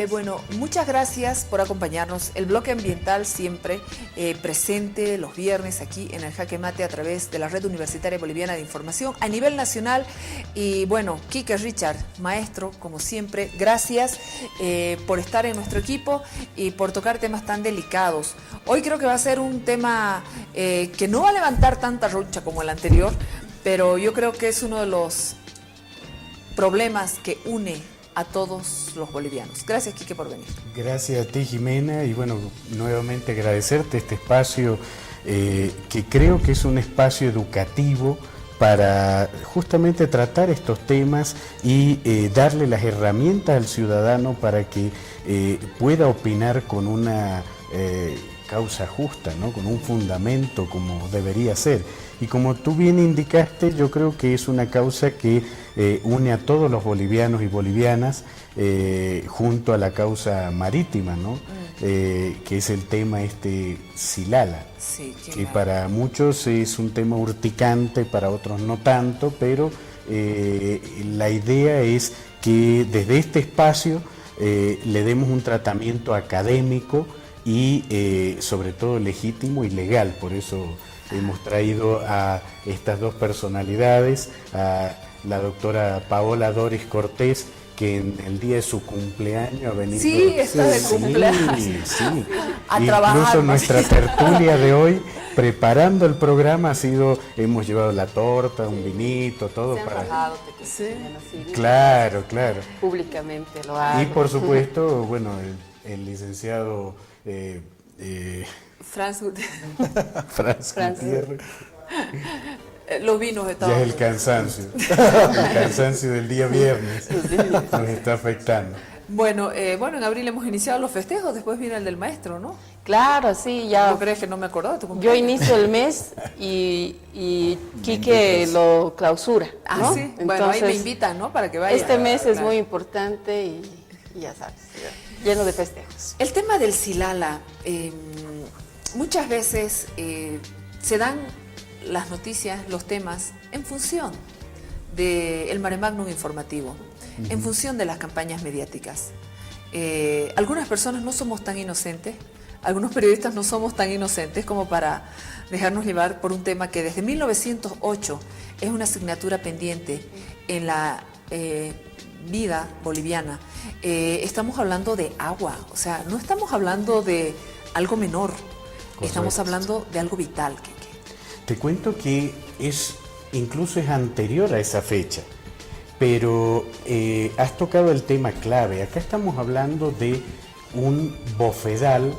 Bueno, muchas gracias por acompañarnos. El bloque ambiental siempre presente los viernes aquí en el Jaque Mate a través de la Red Universitaria Boliviana de Información a nivel nacional. Y bueno, Quique Richard, maestro, como siempre, gracias por estar en nuestro equipo y por tocar temas tan delicados. Hoy creo que va a ser un tema que no va a levantar tanta rucha como el anterior, pero yo creo que es uno de los problemas que une a todos los bolivianos. Gracias, Quique, por venir. Gracias a ti, Jimena, y bueno, nuevamente agradecerte este espacio que creo que es un espacio educativo para justamente tratar estos temas y darle las herramientas al ciudadano para que pueda opinar con una causa justa, ¿no? Con un fundamento como debería ser. Y como tú bien indicaste, yo creo que es una causa que une a todos los bolivianos y bolivianas junto a la causa marítima, ¿no? Que es el tema Silala, sí, que para muchos es un tema urticante, para otros no tanto, pero la idea es que desde este espacio le demos un tratamiento académico y sobre todo legítimo y legal. Por eso hemos traído a estas dos personalidades, a la doctora Paola Doris Cortés, que en el día de su cumpleaños ha venido... Sí, está de cumpleaños. Sí. A Incluso trabajar. nuestra tertulia de hoy, preparando el programa, hemos llevado la torta, un vinito, todo para... Rajado, Sí. Claro. Públicamente lo hago. Y por supuesto, bueno, el licenciado Franz Franz Gutiérrez. Los vinos de todo. Ya es el cansancio del día viernes nos está afectando. Bueno, en abril hemos iniciado los festejos, después viene el del maestro, ¿no? Claro, sí, ya. ¿No crees que no me acordaba de tu Yo cumpleaños? inicio el mes y Quique lo clausura, ¿no? Ah, sí. Bueno, ahí me invitan, ¿no? Para que vaya. Este mes es Claro. muy importante y ya sabes, lleno de festejos. El tema del Silala, muchas veces se dan las noticias, los temas, en función del mare magnum informativo, en función de las campañas mediáticas. Algunas personas no somos tan inocentes, algunos periodistas no somos tan inocentes como para dejarnos llevar por un tema que desde 1908 es una asignatura pendiente en la vida boliviana. Estamos hablando de agua, o sea, no estamos hablando de algo menor, estamos hablando de algo vital. Te cuento que incluso es anterior a esa fecha, pero has tocado el tema clave. Acá estamos hablando de un bofedal,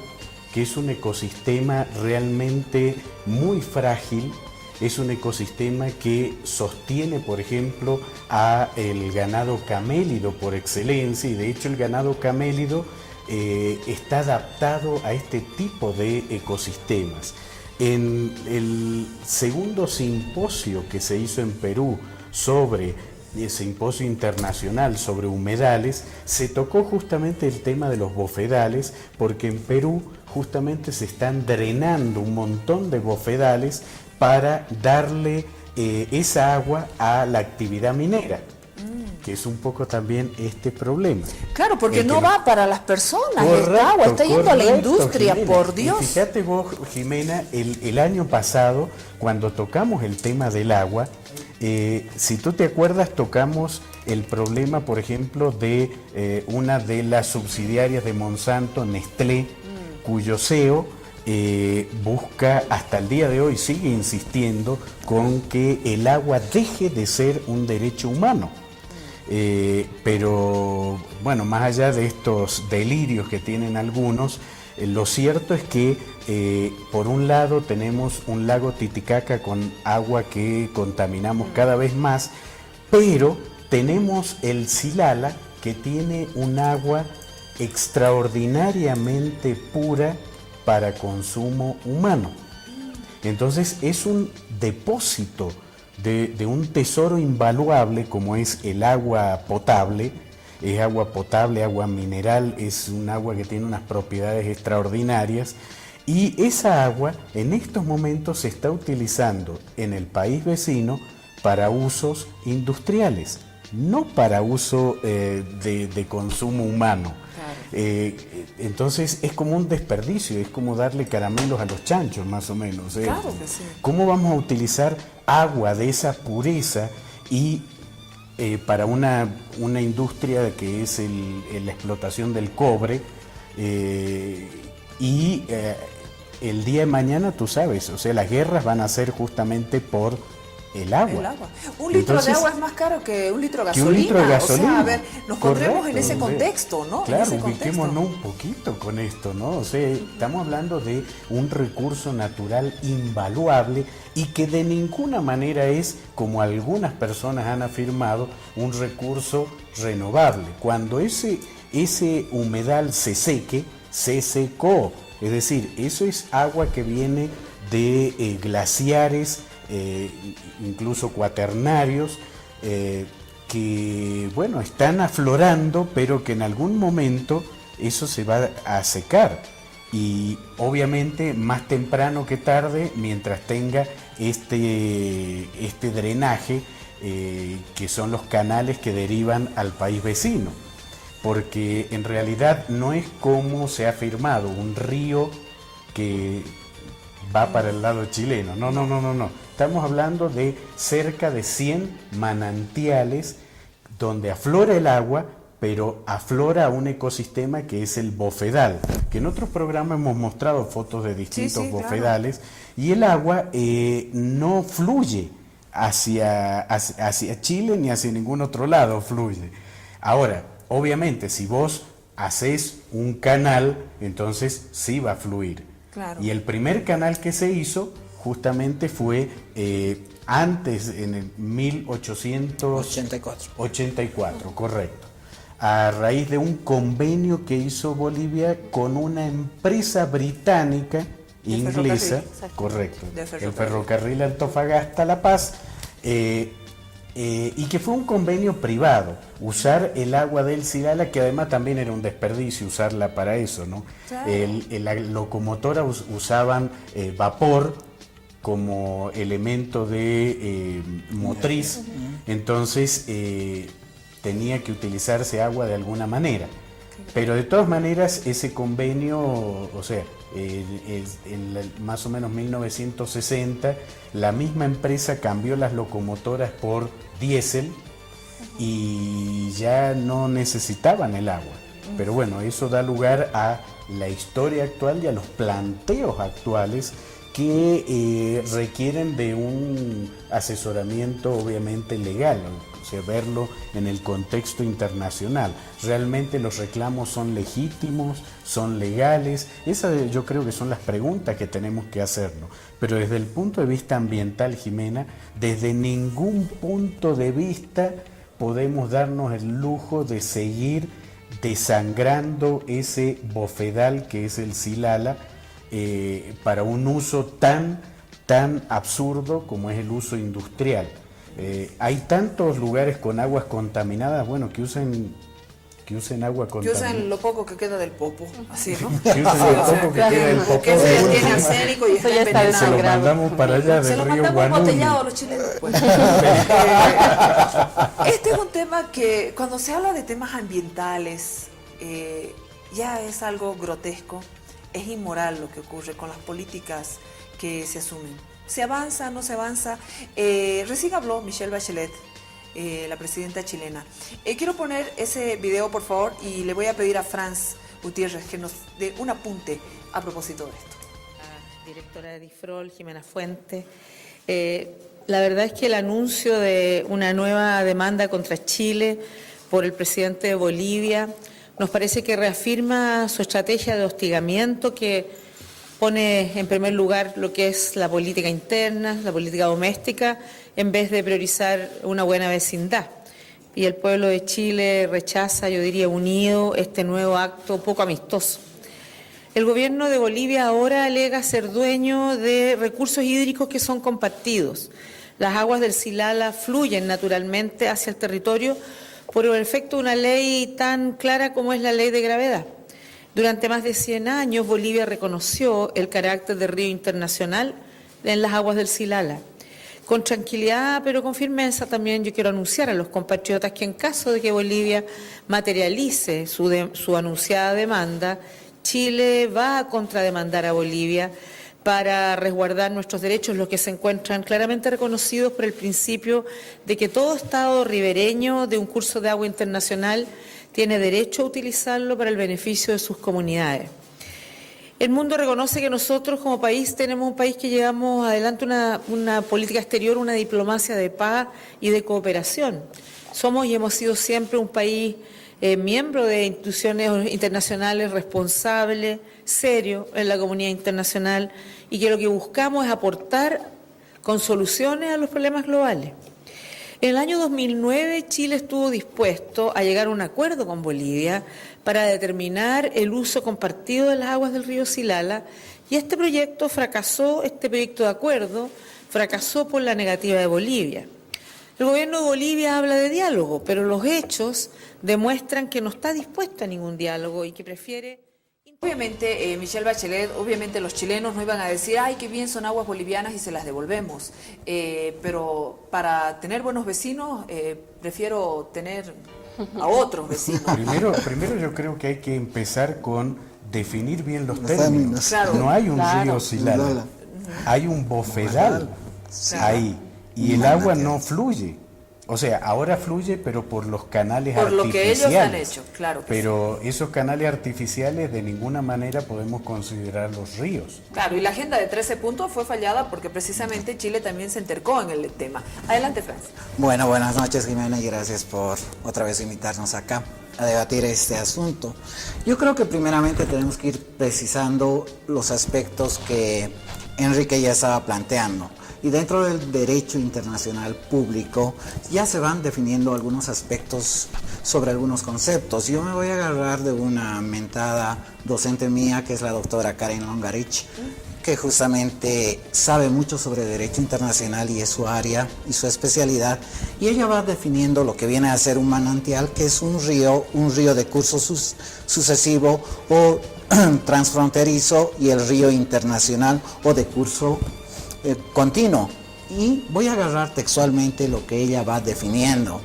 que es un ecosistema realmente muy frágil. Es un ecosistema que sostiene, por ejemplo, a el ganado camélido por excelencia, y de hecho el ganado camélido está adaptado a este tipo de ecosistemas. En el segundo simposio que se hizo en Perú sobre el simposio internacional sobre humedales, se tocó justamente el tema de los bofedales, porque en Perú justamente se están drenando un montón de bofedales para darle esa agua a la actividad minera, que es un poco también este problema. Claro, porque no va para las personas, esta agua está yendo a la industria, Jimena. por Dios. Y fíjate vos, Jimena, el año pasado, cuando tocamos el tema del agua, si tú te acuerdas, tocamos el problema, por ejemplo, de una de las subsidiarias de Monsanto, Nestlé, cuyo CEO busca, hasta el día de hoy, sigue insistiendo con que el agua deje de ser un derecho humano. Pero bueno, más allá de estos delirios que tienen algunos, lo cierto es que por un lado tenemos un lago Titicaca con agua que contaminamos cada vez más, pero tenemos el Silala, que tiene un agua extraordinariamente pura para consumo humano. Entonces es un depósito de un tesoro invaluable como es el agua potable. Es agua potable, agua mineral, es un agua que tiene unas propiedades extraordinarias, y esa agua en estos momentos se está utilizando en el país vecino para usos industriales, no para uso de consumo humano. Entonces es como un desperdicio, es como darle caramelos a los chanchos más o menos. Claro que sí. ¿Cómo vamos a utilizar agua de esa pureza y para una industria que es la explotación del cobre el día de mañana, tú sabes, o sea, las guerras van a ser justamente por el agua. El agua. Un litro de agua es más caro que un litro de gasolina. Un litro de gasolina. O sea, a ver, nos pondremos en ese Correcto, contexto, ¿no? Claro, en ese ubiquémonos un poquito con esto, ¿no? O sea, estamos hablando de un recurso natural invaluable y que de ninguna manera es, como algunas personas han afirmado, un recurso renovable. Cuando ese humedal se seque, se secó. Es decir, eso es agua que viene de glaciares, incluso cuaternarios, que bueno, están aflorando, pero que en algún momento eso se va a secar. Y obviamente más temprano que tarde, mientras tenga este drenaje, que son los canales que derivan al país vecino. Porque en realidad no es como se ha afirmado, un río que va para el lado chileno. No. Estamos hablando de cerca de 100 manantiales donde aflora el agua, pero aflora un ecosistema que es el bofedal, que en otros programas hemos mostrado fotos de distintos bofedales, claro. Y el agua no fluye hacia Chile ni hacia ningún otro lado fluye. Ahora, obviamente, si vos haces un canal, entonces sí va a fluir. Claro. Y el primer canal que se hizo justamente fue antes, en el 1884, correcto. A raíz de un convenio que hizo Bolivia con una empresa británica, inglesa, correcto, el ferrocarril Antofagasta-La Paz, y que fue un convenio privado, usar el agua del Silala, que además también era un desperdicio usarla para eso, ¿no? Claro. La locomotora usaban vapor como elemento de motriz, entonces tenía que utilizarse agua de alguna manera. Pero de todas maneras ese convenio, o sea, más o menos 1960, la misma empresa cambió las locomotoras por diésel y ya no necesitaban el agua. Pero bueno, eso da lugar a la historia actual y a los planteos actuales que requieren de un asesoramiento obviamente legal, o sea, verlo en el contexto internacional. Realmente los reclamos son legítimos, son legales. Esas yo creo que son las preguntas que tenemos que hacernos. Pero desde el punto de vista ambiental, Jimena, desde ningún punto de vista podemos darnos el lujo de seguir desangrando ese bofedal que es el Silala, para un uso tan absurdo como es el uso industrial. Hay tantos lugares con aguas contaminadas, bueno, que usen agua contaminada. Que usen lo poco que queda del popo, así, ¿no? Que usen lo poco que queda del popo. Que eso ya tiene arsénico y está envenenado. Se lo mandamos para allá del río Guanuni. Se lo mandamos botellado a los chilenos, pues. Este es un tema que, cuando se habla de temas ambientales, ya es algo grotesco. Es inmoral lo que ocurre con las políticas que se asumen. ¿Se avanza, no se avanza? Recién habló Michelle Bachelet, la presidenta chilena. Quiero poner ese video, por favor, y le voy a pedir a Franz Gutiérrez que nos dé un apunte a propósito de esto. La directora de DIFROL, Jimena Fuentes. La verdad es que el anuncio de una nueva demanda contra Chile por el presidente de Bolivia nos parece que reafirma su estrategia de hostigamiento, que pone en primer lugar lo que es la política interna, la política doméstica, en vez de priorizar una buena vecindad. Y el pueblo de Chile rechaza, yo diría unido, este nuevo acto poco amistoso. El gobierno de Bolivia ahora alega ser dueño de recursos hídricos que son compartidos. Las aguas del Silala fluyen naturalmente hacia el territorio por el efecto de una ley tan clara como es la ley de gravedad. Durante más de 100 años, Bolivia reconoció el carácter de río internacional en las aguas del Silala. Con tranquilidad, pero con firmeza, también yo quiero anunciar a los compatriotas que en caso de que Bolivia materialice su anunciada demanda, Chile va a contrademandar a Bolivia para resguardar nuestros derechos, los que se encuentran claramente reconocidos por el principio de que todo Estado ribereño de un curso de agua internacional tiene derecho a utilizarlo para el beneficio de sus comunidades. El mundo reconoce que nosotros como país tenemos un país que llevamos adelante una política exterior, una diplomacia de paz y de cooperación. Somos y hemos sido siempre un país miembro de instituciones internacionales responsable, serio en la comunidad internacional y que lo que buscamos es aportar con soluciones a los problemas globales. En el año 2009 Chile estuvo dispuesto a llegar a un acuerdo con Bolivia para determinar el uso compartido de las aguas del río Silala y este proyecto de acuerdo fracasó por la negativa de Bolivia. El gobierno de Bolivia habla de diálogo, pero los hechos demuestran que no está dispuesto a ningún diálogo y que prefiere... Obviamente, Michelle Bachelet, obviamente los chilenos no iban a decir, ay, qué bien son aguas bolivianas y se las devolvemos. Pero para tener buenos vecinos, prefiero tener a otros vecinos. Primero yo creo que hay que empezar con definir bien los términos. Claro, no hay un claro. río Silala, hay un bofedal ahí y el agua no fluye. O sea, ahora fluye, pero por los canales por artificiales. Por lo que ellos han hecho, claro. Pero esos canales artificiales de ninguna manera podemos considerar los ríos. Claro, y la agenda de 13 puntos fue fallada porque precisamente Chile también se entercó en el tema. Adelante, Francis. Bueno, buenas noches, Jimena, y gracias por otra vez invitarnos acá a debatir este asunto. Yo creo que primeramente tenemos que ir precisando los aspectos que Enrique ya estaba planteando. Y dentro del derecho internacional público ya se van definiendo algunos aspectos sobre algunos conceptos. Yo me voy a agarrar de una mentada docente mía, que es la doctora Karen Longarich, que justamente sabe mucho sobre derecho internacional y es su área y su especialidad. Y ella va definiendo lo que viene a ser un manantial, que es un río de curso sucesivo o transfronterizo, y el río internacional o de curso continuo. Y voy a agarrar textualmente lo que ella va definiendo.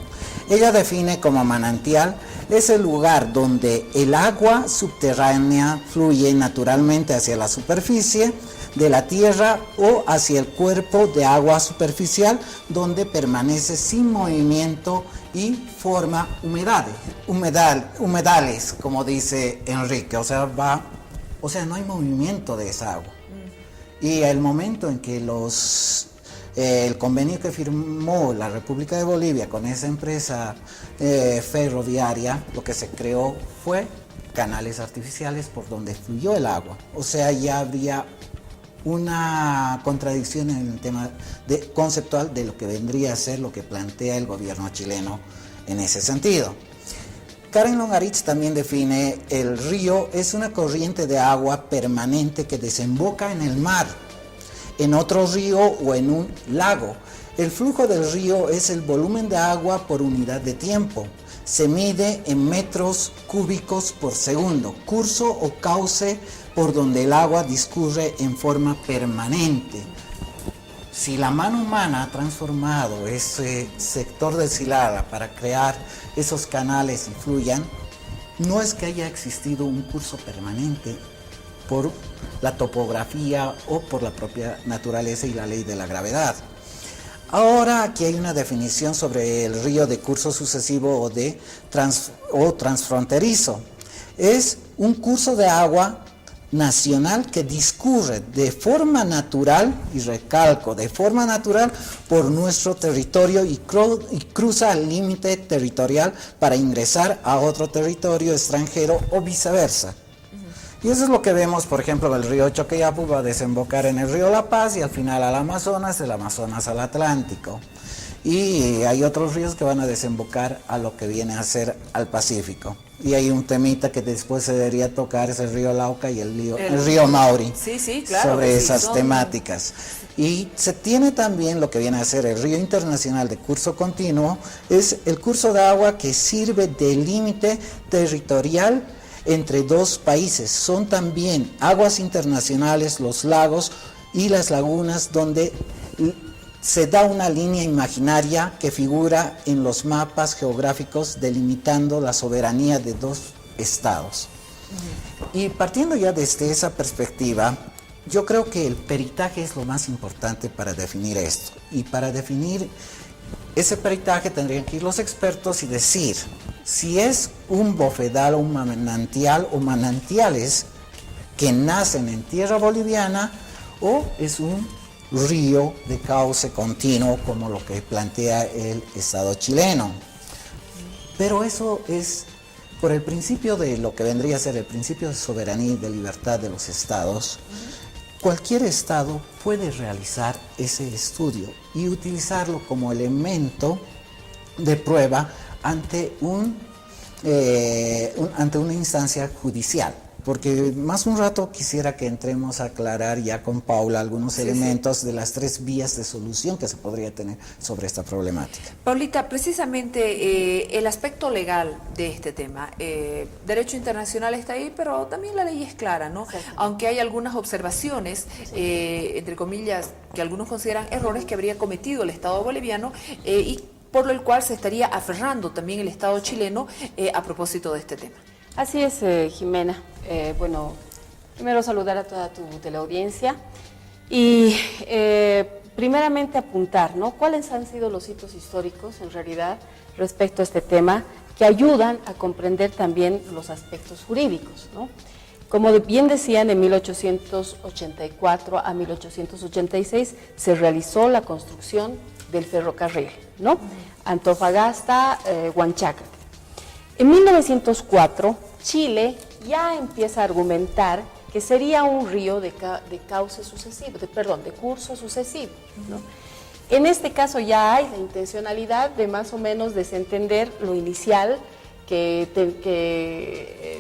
Ella define como manantial es el lugar donde el agua subterránea fluye naturalmente hacia la superficie de la tierra o hacia el cuerpo de agua superficial, donde permanece sin movimiento y forma humedales, como dice Enrique. O sea, no hay movimiento de esa agua. Y el momento en que el convenio que firmó la República de Bolivia con esa empresa ferroviaria, lo que se creó fue canales artificiales por donde fluyó el agua. O sea, ya habría una contradicción en el tema conceptual de lo que vendría a ser lo que plantea el gobierno chileno en ese sentido. Karen Longarich también define el río es una corriente de agua permanente que desemboca en el mar, en otro río o en un lago. El flujo del río es el volumen de agua por unidad de tiempo. Se mide en metros cúbicos por segundo, curso o cauce por donde el agua discurre en forma permanente. Si la mano humana ha transformado ese sector del Silala para crear esos canales y fluyan, no es que haya existido un curso permanente por la topografía o por la propia naturaleza y la ley de la gravedad. Ahora aquí hay una definición sobre el río de curso sucesivo o transfronterizo. Es un curso de agua nacional que discurre de forma natural, y recalco, de forma natural por nuestro territorio y cruza el límite territorial para ingresar a otro territorio extranjero o viceversa. Y eso es lo que vemos, por ejemplo, el río Choqueyapu va a desembocar en el río La Paz y al final al Amazonas, del Amazonas al Atlántico. Y hay otros ríos que van a desembocar a lo que viene a ser al Pacífico. Y hay un temita que después se debería tocar, es el río Lauca y el río Mauri, sí, claro, sobre esas temáticas. Y se tiene también lo que viene a ser el río internacional de curso continuo, es el curso de agua que sirve de límite territorial entre dos países. Son también aguas internacionales, los lagos y las lagunas donde se da una línea imaginaria que figura en los mapas geográficos delimitando la soberanía de dos estados. Y partiendo ya desde esa perspectiva, yo creo que el peritaje es lo más importante para definir esto. Y para definir ese peritaje tendrían que ir los expertos y decir si es un bofedal o un manantial o manantiales que nacen en tierra boliviana o es un río de cauce continuo como lo que plantea el Estado chileno. Pero eso es por el principio de lo que vendría a ser el principio de soberanía y de libertad de los estados. Cualquier estado puede realizar ese estudio y utilizarlo como elemento de prueba ante ante una instancia judicial. Porque más un rato quisiera que entremos a aclarar ya con Paula algunos elementos de las tres vías de solución que se podría tener sobre esta problemática. Paulita, precisamente el aspecto legal de este tema, derecho internacional está ahí, pero también la ley es clara, ¿no? Aunque hay algunas observaciones, entre comillas, que algunos consideran errores que habría cometido el Estado boliviano y por lo cual se estaría aferrando también el Estado chileno a propósito de este tema. Así es, Jimena. Bueno, primero saludar a toda tu teleaudiencia y primeramente apuntar, ¿no? ¿Cuáles han sido los hitos históricos en realidad respecto a este tema que ayudan a comprender también los aspectos jurídicos, ¿no? Como bien decían, en 1884 a 1886 se realizó la construcción del ferrocarril, ¿no? Antofagasta-Huanchaca. En 1904, Chile ya empieza a argumentar que sería un río de cauce sucesivo, de curso sucesivo, ¿no? En este caso ya hay la intencionalidad de más o menos desentender lo inicial que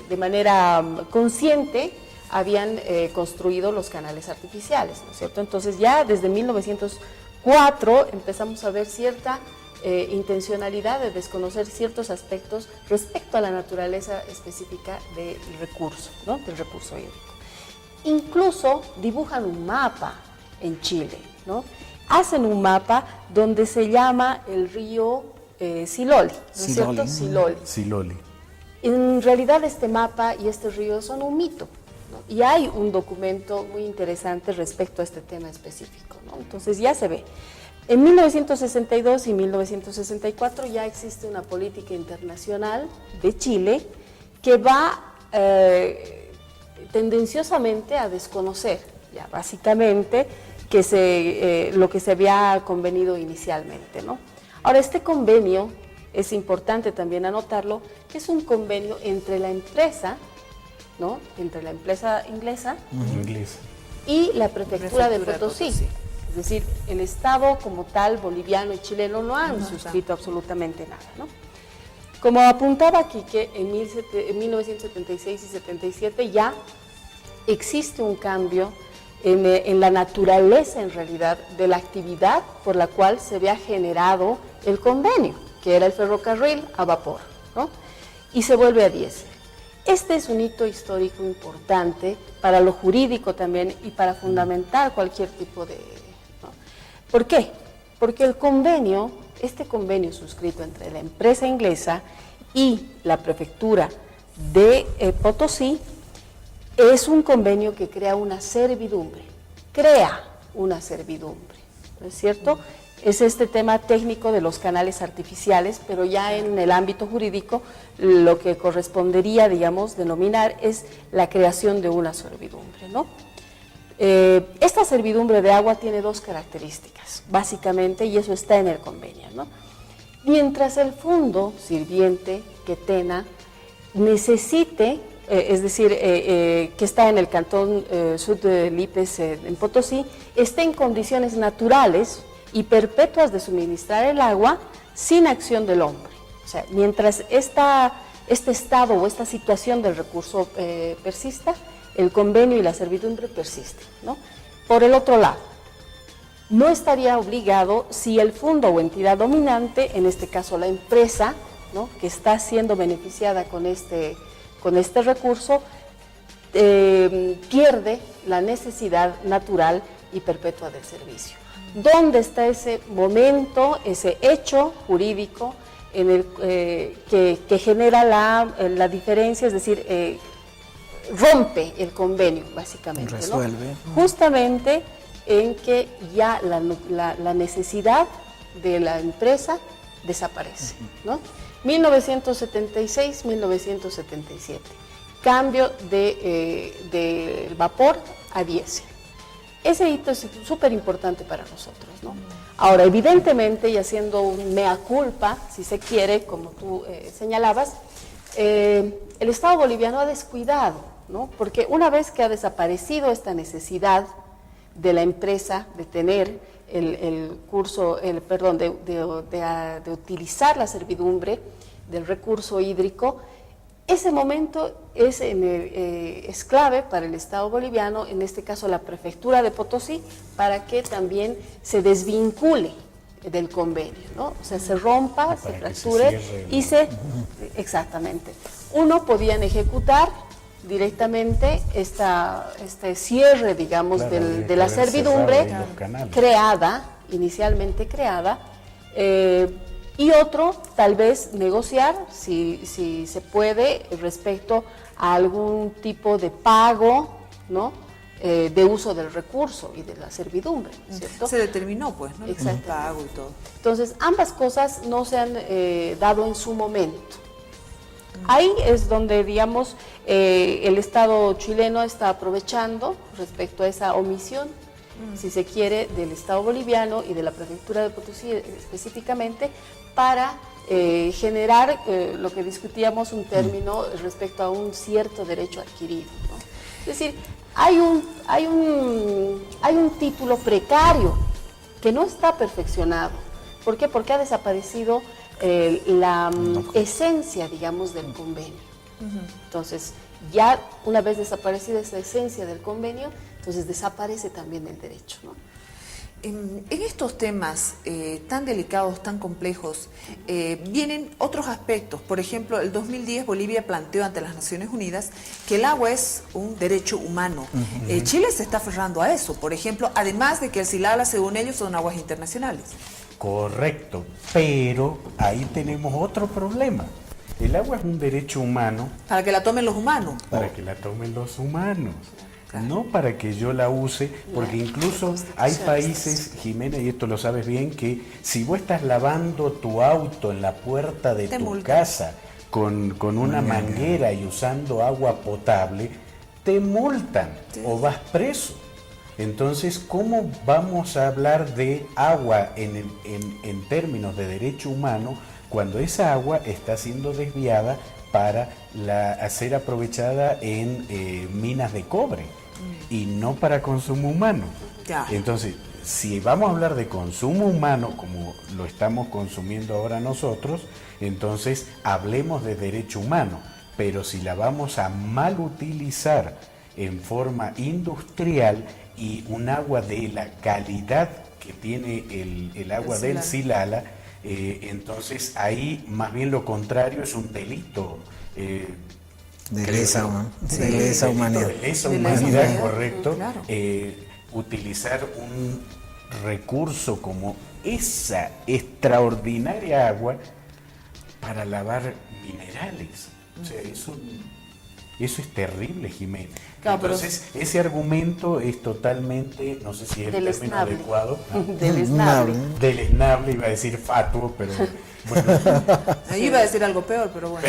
de manera consciente habían construido los canales artificiales, ¿no es cierto? Entonces ya desde 1904 empezamos a ver cierta intencionalidad de desconocer ciertos aspectos respecto a la naturaleza específica del recurso, ¿no? Del recurso hídrico. Incluso dibujan un mapa en Chile, ¿no? Hacen un mapa donde se llama el río Siloli, ¿no es cierto? Siloli. En realidad este mapa y este río son un mito, ¿no? Y hay un documento muy interesante respecto a este tema específico, ¿no? Entonces ya se ve. En 1962 y 1964 ya existe una política internacional de Chile que va tendenciosamente a desconocer, ya básicamente, lo que se había convenido inicialmente, ¿no? Ahora, este convenio, es importante también anotarlo, que es un convenio entre la empresa, ¿no? Entre la empresa inglesa y la prefectura de Potosí. Es decir, el Estado como tal, boliviano y chileno, no han suscrito absolutamente nada, ¿no? Como apuntaba Quique, en 1976 y 77 ya existe un cambio en la naturaleza, en realidad, de la actividad por la cual se había generado el convenio, que era el ferrocarril a vapor, ¿no? Y se vuelve a diésel. Este es un hito histórico importante para lo jurídico también y para fundamentar cualquier tipo de... ¿no? ¿Por qué? Porque este convenio suscrito entre la empresa inglesa y la prefectura de Potosí es un convenio que crea una servidumbre, ¿no es cierto? Es este tema técnico de los canales artificiales, pero ya en el ámbito jurídico lo que correspondería, digamos, denominar es la creación de una servidumbre, ¿no? Esta servidumbre de agua tiene dos características, básicamente, y eso está en el convenio, ¿no? Mientras el fondo sirviente que TENA necesite, es decir, que está en el cantón sur de Lipes, en Potosí, esté en condiciones naturales y perpetuas de suministrar el agua sin acción del hombre. O sea, mientras este estado o esta situación del recurso persista, el convenio y la servidumbre persisten, ¿no? Por el otro lado, no estaría obligado si el fondo o entidad dominante, en este caso la empresa, ¿no?, que está siendo beneficiada con este recurso, pierde la necesidad natural y perpetua del servicio. ¿Dónde está ese momento, ese hecho jurídico en el, que genera la diferencia, es decir, rompe el convenio, básicamente, Resuelve. ¿no? Justamente en que ya la necesidad de la empresa desaparece, ¿no? 1976, 1977, cambio de vapor a diésel. Ese hito es súper importante para nosotros, ¿no? Ahora, evidentemente, y haciendo un mea culpa, si se quiere, como tú señalabas, el Estado boliviano ha descuidado, ¿no? Porque una vez que ha desaparecido esta necesidad de la empresa de tener de utilizar la servidumbre del recurso hídrico, ese momento es clave para el Estado boliviano, en este caso la prefectura de Potosí, para que también se desvincule del convenio, ¿no? O sea, se rompa, se fracture y exactamente. Uno, podían ejecutar directamente este cierre, digamos, Claro, de la servidumbre inicialmente creada, y otro, tal vez negociar, si se puede, respecto a algún tipo de pago, ¿no? De uso del recurso y de la servidumbre, ¿cierto? Se determinó, pues, ¿no? Exacto. El pago y todo. Entonces, ambas cosas no se han dado en su momento. Ahí es donde, digamos, el Estado chileno está aprovechando respecto a esa omisión, si se quiere, del Estado boliviano y de la prefectura de Potosí específicamente, para generar lo que discutíamos, un término respecto a un cierto derecho adquirido, ¿no? Es decir, hay un título precario que no está perfeccionado. ¿Por qué? Porque ha desaparecido la esencia, digamos, del convenio. Entonces, ya una vez desaparecida esa esencia del convenio, entonces desaparece también el derecho, ¿no? En estos temas tan delicados, tan complejos, vienen otros aspectos. Por ejemplo, el 2010 Bolivia planteó ante las Naciones Unidas que el agua es un derecho humano. Chile se está aferrando a eso, por ejemplo, además de que el Silala, según ellos, son aguas internacionales. Correcto, pero ahí tenemos otro problema. El agua es un derecho humano. Para que la tomen los humanos. Para que la tomen los humanos. No para que yo la use, porque incluso hay países, Jimena, y esto lo sabes bien, que si vos estás lavando tu auto en la puerta de tu casa con una manguera y usando agua potable, te multan o vas preso. Entonces, ¿cómo vamos a hablar de agua en términos de derecho humano cuando esa agua está siendo desviada para ser aprovechada en minas de cobre y no para consumo humano? Ya. Entonces, si vamos a hablar de consumo humano como lo estamos consumiendo ahora nosotros, entonces hablemos de derecho humano, pero si la vamos a mal utilizar en forma industrial y un agua de la calidad que tiene el agua del Silala, entonces ahí más bien lo contrario es un delito. De lesa humanidad. De lesa humanidad, correcto. Claro. Utilizar un recurso como esa extraordinaria agua para lavar minerales. O sea, eso es terrible, Jimena. Claro, entonces, ese argumento es totalmente, no sé si es el término adecuado. Deleznable, iba a decir fatuo, pero bueno. Yo iba a decir algo peor, pero bueno.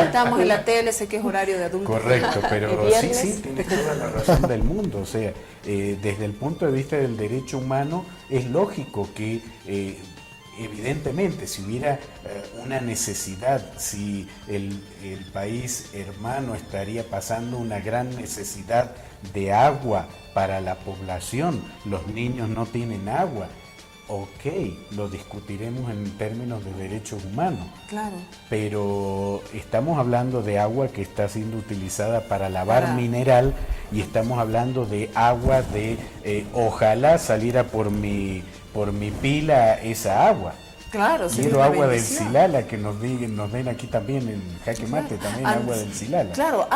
Estamos en la tele, sé que es horario de adultos. Correcto, pero sí, tienes toda la razón del mundo. O sea, desde el punto de vista del derecho humano, es lógico que evidentemente, si hubiera una necesidad, si el país hermano estaría pasando una gran necesidad de agua para la población, los niños no tienen agua, ok, lo discutiremos en términos de derechos humanos. Claro. Pero estamos hablando de agua que está siendo utilizada para lavar mineral y estamos hablando de agua de ojalá saliera por mi pila esa agua. Claro, sería Quiero una agua del bendición. Silala, que nos den aquí también en Jaque Mate, también agua del Silala. Claro,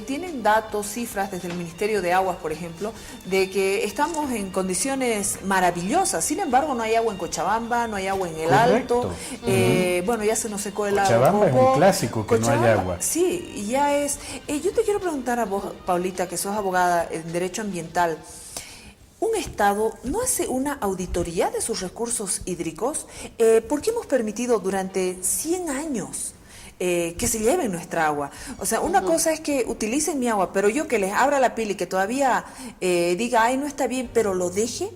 tienen datos, cifras desde el Ministerio de Aguas, por ejemplo, de que estamos en condiciones maravillosas. Sin embargo, no hay agua en Cochabamba, no hay agua en el Correcto. Alto. Bueno, ya se nos secó el agua. Cochabamba es un clásico que no hay agua. Sí, y ya es. Yo te quiero preguntar a vos, Paulita, que sos abogada en Derecho Ambiental. ¿Un Estado no hace una auditoría de sus recursos hídricos? ¿Por qué hemos permitido durante 100 años que se lleven nuestra agua? O sea, una cosa es que utilicen mi agua, pero yo que les abra la pila y que todavía diga, ay, no está bien, pero lo deje.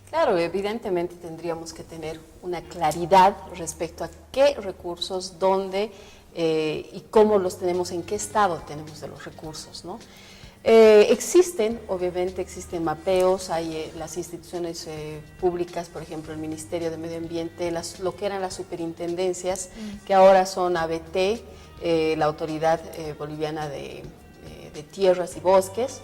Claro, evidentemente tendríamos que tener una claridad respecto a qué recursos, dónde y cómo los tenemos, en qué estado tenemos de los recursos, ¿no? Obviamente existen mapeos, hay las instituciones públicas, por ejemplo el Ministerio de Medio Ambiente, lo que eran las superintendencias, que ahora son ABT, la Autoridad Boliviana de Tierras y Bosques,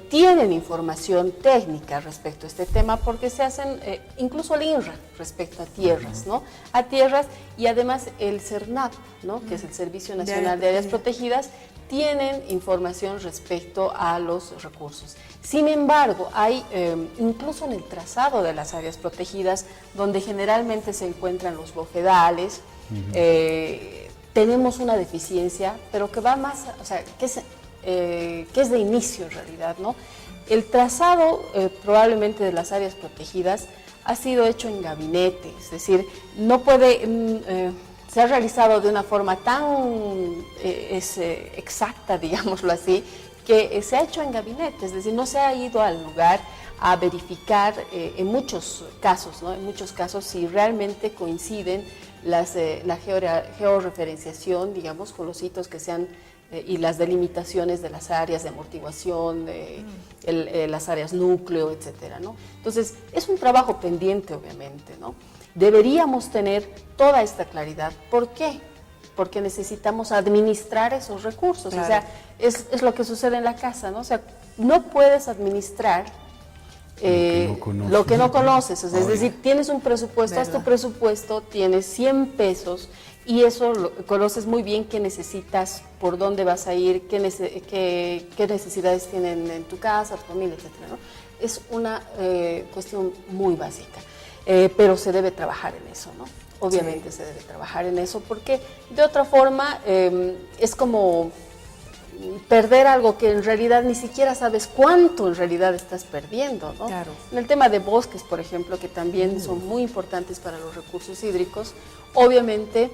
tienen información técnica respecto a este tema porque se hacen, incluso el INRA respecto a tierras, ¿no? A tierras y además el CERNAP, ¿no? Que es el Servicio Nacional de Áreas Protegidas, tienen información respecto a los recursos. Sin embargo, hay incluso en el trazado de las áreas protegidas, donde generalmente se encuentran los bofedales, tenemos una deficiencia, pero que va más, o sea, que es de inicio en realidad, ¿no? El trazado probablemente de las áreas protegidas ha sido hecho en gabinete, es decir, no puede... se ha realizado de una forma tan exacta, digámoslo así, que se ha hecho en gabinete, es decir, no se ha ido al lugar a verificar en muchos casos, ¿no? En muchos casos si realmente coinciden la georreferenciación, digamos, con los hitos que se han y las delimitaciones de las áreas de amortiguación, las áreas núcleo, etcétera, ¿no? Entonces, es un trabajo pendiente, obviamente, ¿no? Deberíamos tener toda esta claridad. ¿Por qué? Porque necesitamos administrar esos recursos. Claro. O sea, es lo que sucede en la casa, ¿no? O sea, no puedes administrar lo que no conoces. O sea, es decir, tienes un presupuesto, haz tu presupuesto, tienes 100 pesos y eso conoces muy bien qué necesitas, por dónde vas a ir, qué necesidades tienen en tu casa, tu familia, etcétera, ¿no? Es una cuestión muy básica. Pero se debe trabajar en eso, ¿no? Obviamente se debe trabajar en eso porque de otra forma es como perder algo que en realidad ni siquiera sabes cuánto en realidad estás perdiendo, ¿no? Claro. En el tema de bosques, por ejemplo, que también son muy importantes para los recursos hídricos, obviamente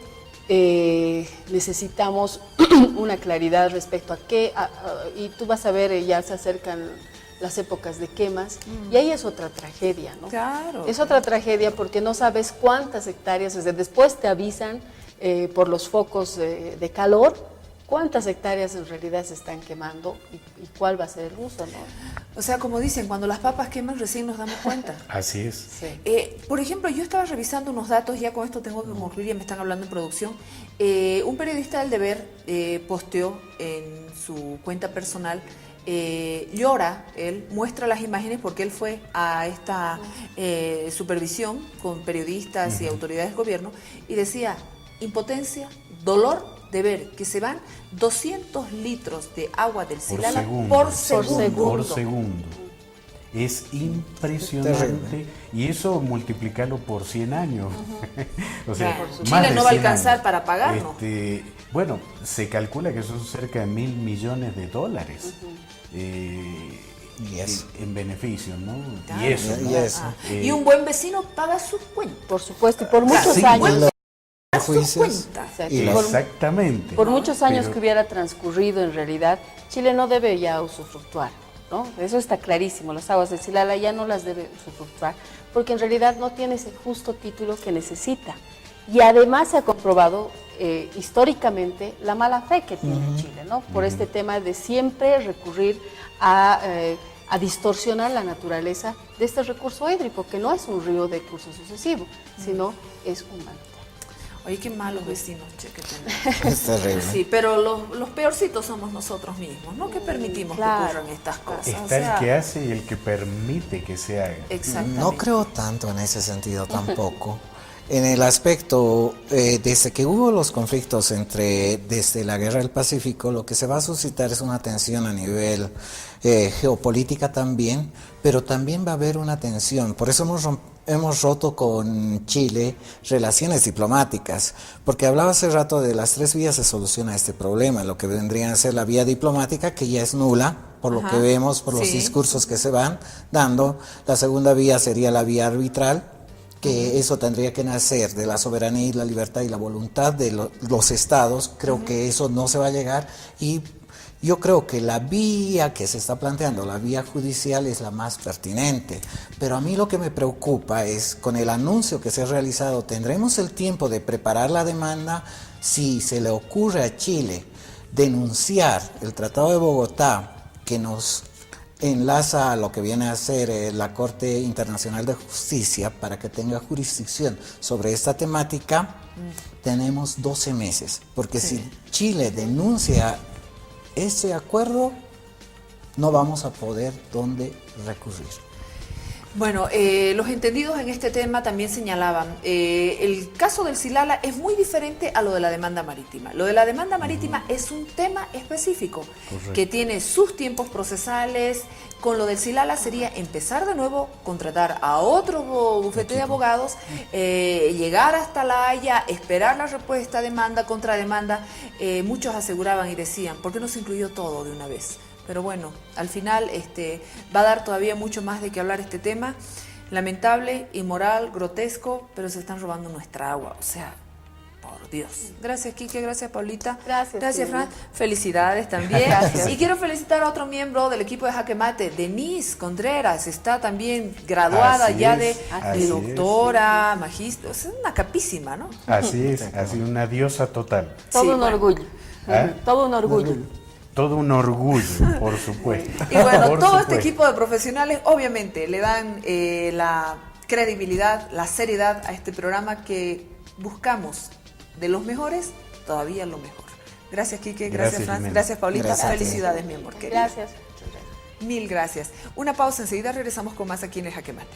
necesitamos una claridad respecto a qué, y tú vas a ver, ya se acercan las épocas de quemas, y ahí es otra tragedia, ¿no? Claro. Es otra tragedia porque no sabes cuántas hectáreas, desde después te avisan por los focos de calor, cuántas hectáreas en realidad se están quemando y cuál va a ser el uso, ¿no? O sea, como dicen, cuando las papas queman recién nos damos cuenta. Así es. Sí. Por ejemplo, yo estaba revisando unos datos, ya con esto tengo que concluir, ya me están hablando en producción. Un periodista del Deber posteó en su cuenta personal, llora, él muestra las imágenes porque él fue a esta supervisión con periodistas y autoridades del gobierno y decía, impotencia, dolor de ver que se van 200 litros de agua del Silala por segundo. Es impresionante y eso multiplicarlo por 100 años. O sea, Chile no va a alcanzar para pagarnos. Bueno, se calcula que son cerca de $1.000 millones en beneficio, ¿no? Claro, y eso. Y un buen vecino paga sus cuentas. Por supuesto, y por muchos años. Exactamente. Por muchos años que hubiera transcurrido, en realidad, Chile no debe ya usufructuar, ¿no? Eso está clarísimo. Las aguas del Silala ya no las debe usufructuar, porque en realidad no tiene ese justo título que necesita. Y además se ha comprobado históricamente la mala fe que tiene Chile, ¿no? Por este tema de siempre recurrir a distorsionar la naturaleza de este recurso hídrico, que no es un río de curso sucesivo, sino es un manantial. Oye, qué malos vecinos, che, que tenemos. Es terrible. Sí, pero los peorcitos somos nosotros mismos, ¿no? Que permitimos Claro. que ocurran estas cosas. Está el que hace y el que permite que se haga. Exactamente. No creo tanto en ese sentido tampoco. En el aspecto, desde que hubo los conflictos desde la Guerra del Pacífico, lo que se va a suscitar es una tensión a nivel geopolítica también, pero también va a haber una tensión. Por eso hemos roto con Chile relaciones diplomáticas, porque hablaba hace rato de las 3 vías de solución a este problema, lo que vendría a ser la vía diplomática, que ya es nula, por lo Ajá. que vemos, por los Sí. discursos que se van dando. La segunda vía sería la vía arbitral, que eso tendría que nacer de la soberanía y la libertad y la voluntad de los estados. Creo que eso no se va a llegar, y yo creo que la vía que se está planteando, la vía judicial, es la más pertinente. Pero a mí lo que me preocupa es, con el anuncio que se ha realizado, ¿tendremos el tiempo de preparar la demanda? Si se le ocurre a Chile denunciar el Tratado de Bogotá, que nos enlaza a lo que viene a ser la Corte Internacional de Justicia para que tenga jurisdicción sobre esta temática, tenemos 12 meses. Porque si Chile denuncia ese acuerdo, no vamos a poder dónde recurrir. Bueno, los entendidos en este tema también señalaban, el caso del Silala es muy diferente a lo de la demanda marítima. Lo de la demanda marítima es un tema específico, que tiene sus tiempos procesales. Con lo del Silala sería empezar de nuevo, contratar a otro bufete de abogados, llegar hasta La Haya, esperar la respuesta, demanda, contrademanda. Muchos aseguraban y decían, ¿por qué no se incluyó todo de una vez? Pero bueno, al final va a dar todavía mucho más de qué hablar este tema. Lamentable, inmoral, grotesco, pero se están robando nuestra agua. O sea, por Dios. Gracias, Quique. Gracias, Paulita. Gracias, Fran. Felicidades también. Gracias. Y quiero felicitar a otro miembro del equipo de Jaque Mate, Denise Contreras. Está también graduada Así ya es, de así es. doctora, magíster. Es una capísima, ¿no? Así es, así una diosa total. Todo Sí, un bueno. orgullo. ¿Ah? Todo un orgullo. Todo un orgullo, por supuesto. Y bueno, Por todo este supuesto. equipo de profesionales obviamente le dan la credibilidad, la seriedad a este programa que buscamos de los mejores, todavía lo mejor. Gracias, Quique, gracias, Gracias, Fran, Jimena. gracias, Paulita, Gracias a ti. felicidades, mi amor querido. Gracias. Mil gracias. Una pausa, enseguida regresamos con más aquí en el Jaque Mate.